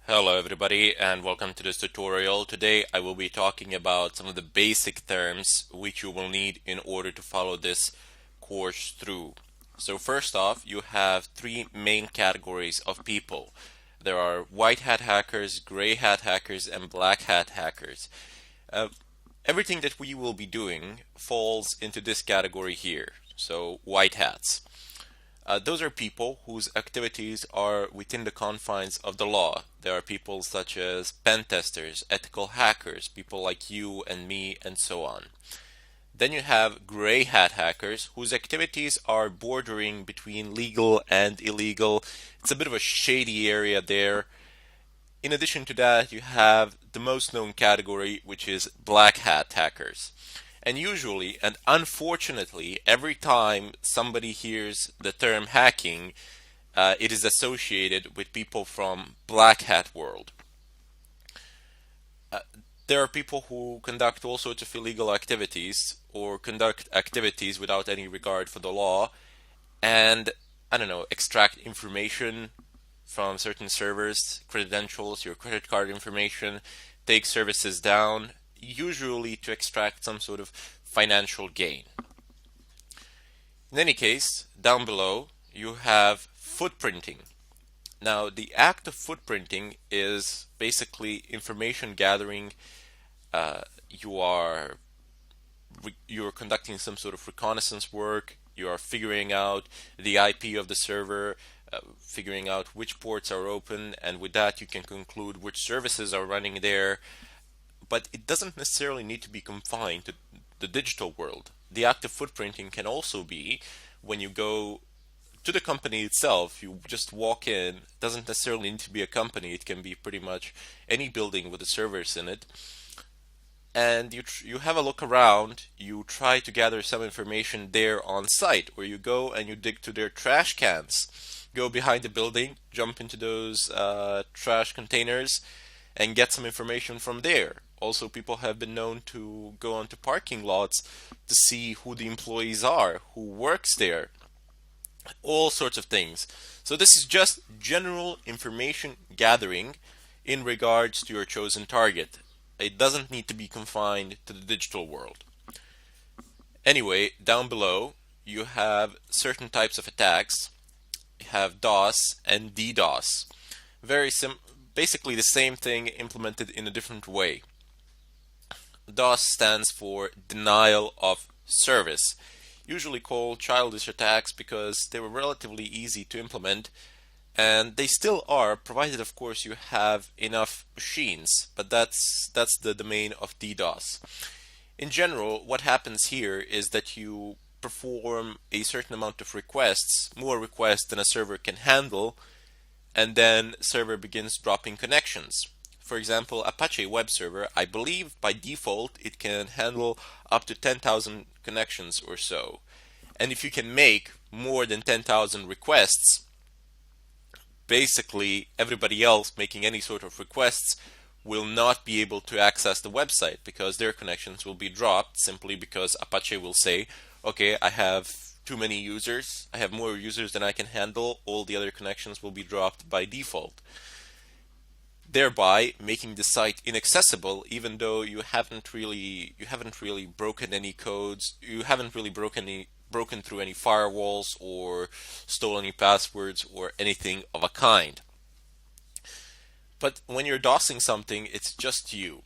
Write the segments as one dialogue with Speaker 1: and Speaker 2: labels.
Speaker 1: Hello everybody and welcome to this tutorial. Today I will be talking about some of the basic terms which you will need in order to follow this course through. So first off, you have three main categories of people. There are white hat hackers, gray hat hackers, and black hat hackers. Uh, Everything that we will be doing falls into this category here. So white hats. Those are people whose activities are within the confines of the law. There are people such as pen testers, ethical hackers, people like you and me, and so on. Then you have gray hat hackers whose activities are bordering between legal and illegal. It's a bit of a shady area there. In addition to that, you have the most known category, which is black hat hackers. And usually, and unfortunately, every time somebody hears the term hacking, it is associated with people from black hat world. Uh, there are people who conduct all sorts of illegal activities or conduct activities without any regard for the law and, I don't know, extract information from certain servers, credentials, your credit card information, take services down, usually to extract some sort of financial gain. In any case, down below you have footprinting. Now, the act of footprinting is basically information gathering. You are you're conducting some sort of reconnaissance work. You are figuring out the IP of the server, figuring out which ports are open, and with that you can conclude which services are running there. But it doesn't necessarily need to be confined to the digital world. The act of footprinting can also be when you go to the company itself, you just walk in. It doesn't necessarily need to be a company, it can be pretty much any building with the servers in it. And you have a look around, you try to gather some information there on site, or you go and you dig to their trash cans. Go behind the building, jump into those trash containers, and get some information from there. Also, people have been known to go onto parking lots to see who the employees are, who works there, all sorts of things. So this is just general information gathering in regards to your chosen target. It doesn't need to be confined to the digital world. Anyway, down below you have certain types of attacks. You have DOS and DDoS. Basically the same thing implemented in a different way. DOS stands for denial of service, usually called childish attacks because they were relatively easy to implement, and they still are, provided of course you have enough machines, but that's the domain of DDoS. In general, what happens here is that you perform a certain amount of requests, more requests than a server can handle, and then server begins dropping connections. For example, Apache web server, I believe by default it can handle up to 10,000 connections or so. And if you can make more than 10,000 requests, basically everybody else making any sort of requests will not be able to access the website because their connections will be dropped simply because Apache will say, okay, I have too many users, I have more users than I can handle, all the other connections will be dropped by default, thereby making the site inaccessible even though you haven't really broken any codes, you haven't really broken through any firewalls or stole any passwords or anything of a kind. But when you're DOSing something, it's just you.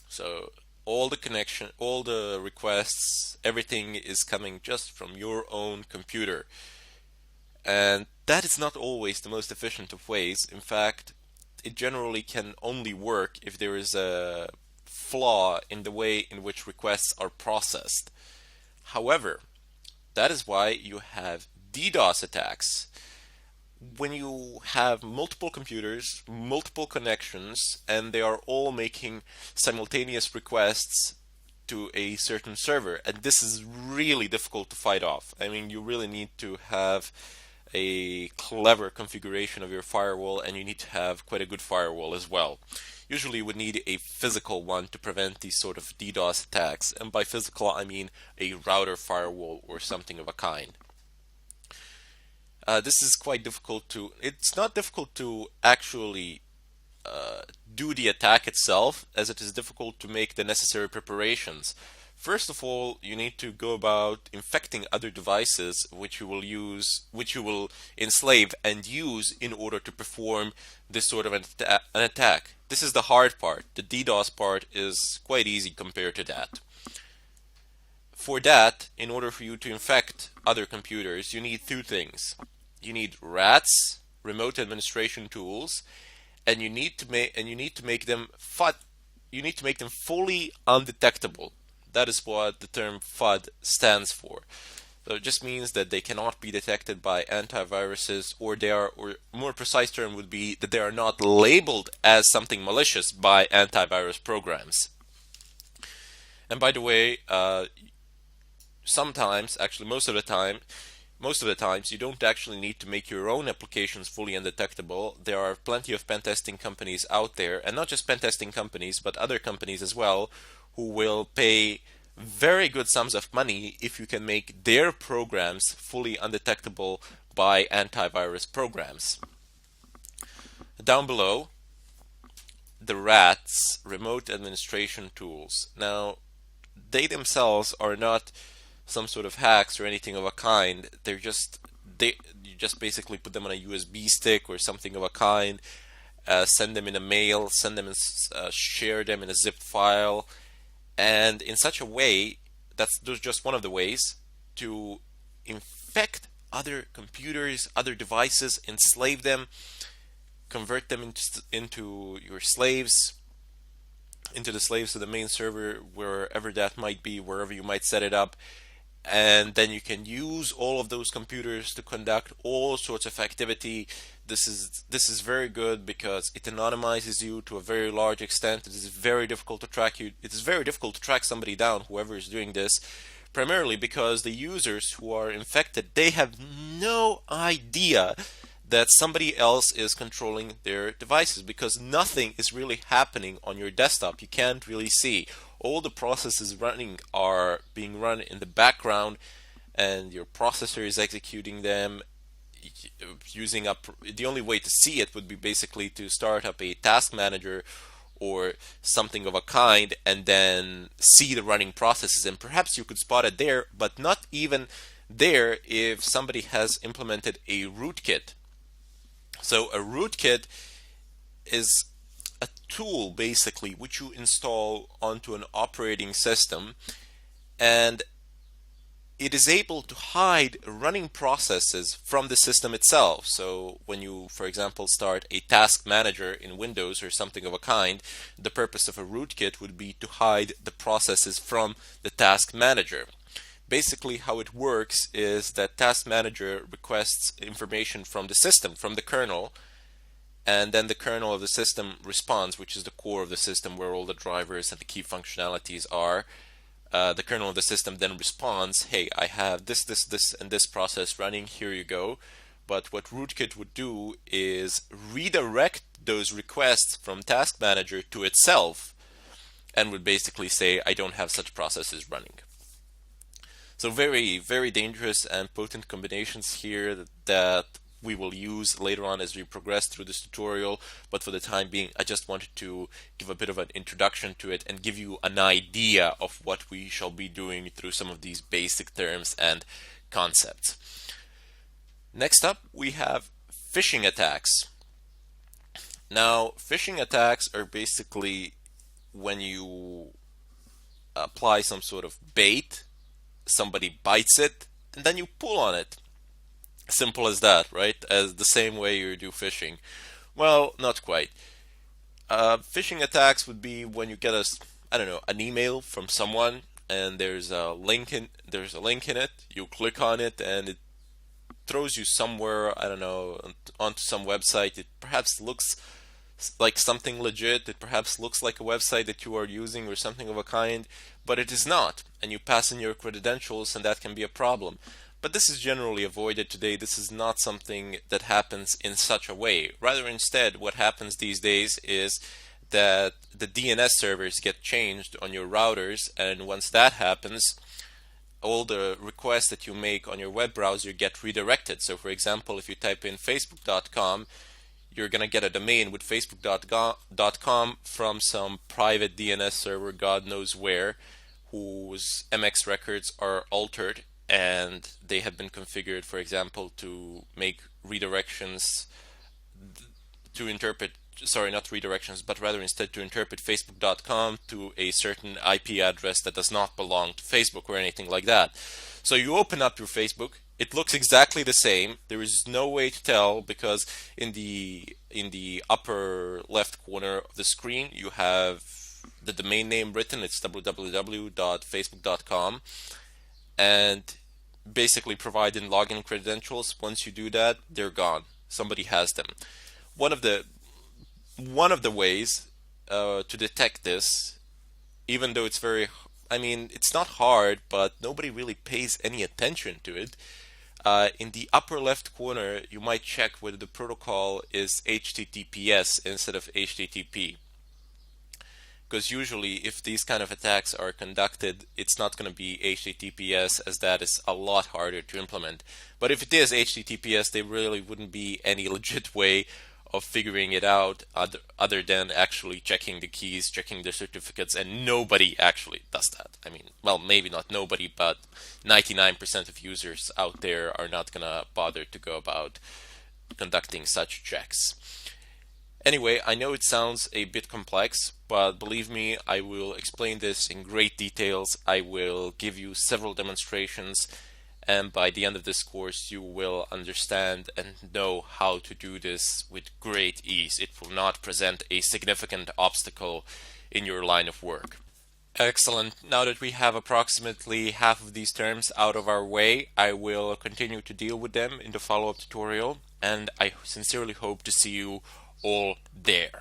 Speaker 1: So all the requests, everything is coming just from your own computer. And that is not always the most efficient of ways. In fact, it generally can only work if there is a flaw in the way in which requests are processed. However, that is why you have DDoS attacks. When you have multiple computers, multiple connections, and they are all making simultaneous requests to a certain server, and this is really difficult to fight off. I mean, you really need to have a clever configuration of your firewall, and you need to have quite a good firewall as well. Usually you would need a physical one to prevent these sort of DDoS attacks, and by physical I mean a router firewall or something of a kind. This is quite difficult to, it's not difficult to actually do the attack itself, as it is difficult to make the necessary preparations. First of all, you need to go about infecting other devices which you will enslave and use in order to perform this sort of an attack. This is the hard part. The DDoS part is quite easy compared to that. For that, in order for you to infect other computers, you need two things. You need RATs, remote administration tools, and you need to make them fully undetectable. That is what the term FUD stands for. So it just means that they cannot be detected by antiviruses, or more precise term would be that they are not labeled as something malicious by antivirus programs. And by the way, sometimes, actually most of the times, you don't actually need to make your own applications fully undetectable. There are plenty of pen testing companies out there, and not just pen testing companies, but other companies as well, who will pay very good sums of money if you can make their programs fully undetectable by antivirus programs. Down below, the RATs, remote administration tools. Now, they themselves are not some sort of hacks or anything of a kind. You just basically put them on a USB stick or something of a kind, send them in a mail, share them in a zip file, and in such a way, that's just one of the ways to infect other computers, other devices, enslave them, convert them into your slaves, into the slaves of the main server, wherever that might be, wherever you might set it up. And then you can use all of those computers to conduct all sorts of activity. This is very good because it anonymizes you to a very large extent. It is very difficult to track you. It is very difficult to track somebody down, whoever is doing this, primarily because the users who are infected, they have no idea that somebody else is controlling their devices, because nothing is really happening on your desktop. You can't really see. All the processes are being run in the background, and your processor is executing them using up. The only way to see it would be basically to start up a task manager or something of a kind and then see the running processes, and perhaps you could spot it there, but not even there if somebody has implemented a rootkit. So a rootkit is a tool basically which you install onto an operating system, and it is able to hide running processes from the system itself. So when you, for example, start a task manager in Windows or something of a kind, the purpose of a rootkit would be to hide the processes from the task manager. Basically, how it works is that task manager requests information from the system, from the kernel, and then the kernel of the system responds, which is the core of the system where all the drivers and the key functionalities are. The kernel of the system then responds, hey, I have this, and this process running, here you go. But what rootkit would do is redirect those requests from task manager to itself, and would basically say, I don't have such processes running. So very, very dangerous and potent combinations here that we will use later on as we progress through this tutorial. But for the time being, I just wanted to give a bit of an introduction to it and give you an idea of what we shall be doing through some of these basic terms and concepts. Next up, we have phishing attacks. Now, phishing attacks are basically when you apply some sort of bait, somebody bites it, and then you pull on it. Simple as that, right? As the same way you do phishing. Well, not quite. Phishing attacks would be when you get an email from someone, and there's a link in it. You click on it, and it throws you somewhere, onto some website. It perhaps looks like something legit. It perhaps looks like a website that you are using or something of a kind, but it is not, and you pass in your credentials, and that can be a problem. But this is generally avoided today. This is not something that happens in such a way. Rather, instead, what happens these days is that the DNS servers get changed on your routers, and once that happens, all the requests that you make on your web browser get redirected. So for example, if you type in facebook.com, you're going to get a domain with facebook.com from some private DNS server, God knows where, whose MX records are altered and they have been configured, for example, to make redirections to interpret, sorry, not redirections, but rather instead to interpret facebook.com to a certain IP address that does not belong to Facebook or anything like that. So you open up your Facebook, it looks exactly the same. There is no way to tell because in the upper left corner of the screen you have the domain name written. It's www.facebook.com, and basically provide in login credentials. Once you do that, they're gone. Somebody has them. One of the ways to detect this, even though it's it's not hard, but nobody really pays any attention to it. In the upper left corner, you might check whether the protocol is HTTPS instead of HTTP. Because usually if these kind of attacks are conducted, it's not going to be HTTPS, as that is a lot harder to implement. But if it is HTTPS, there really wouldn't be any legit way of figuring it out other than actually checking the keys, checking the certificates, and nobody actually does that. I mean, well, maybe not nobody, but 99% of users out there are not going to bother to go about conducting such checks. Anyway, I know it sounds a bit complex, but believe me, I will explain this in great details. I will give you several demonstrations, and by the end of this course you will understand and know how to do this with great ease. It will not present a significant obstacle in your line of work. Excellent. Now that we have approximately half of these terms out of our way, I will continue to deal with them in the follow-up tutorial, and I sincerely hope to see you all there.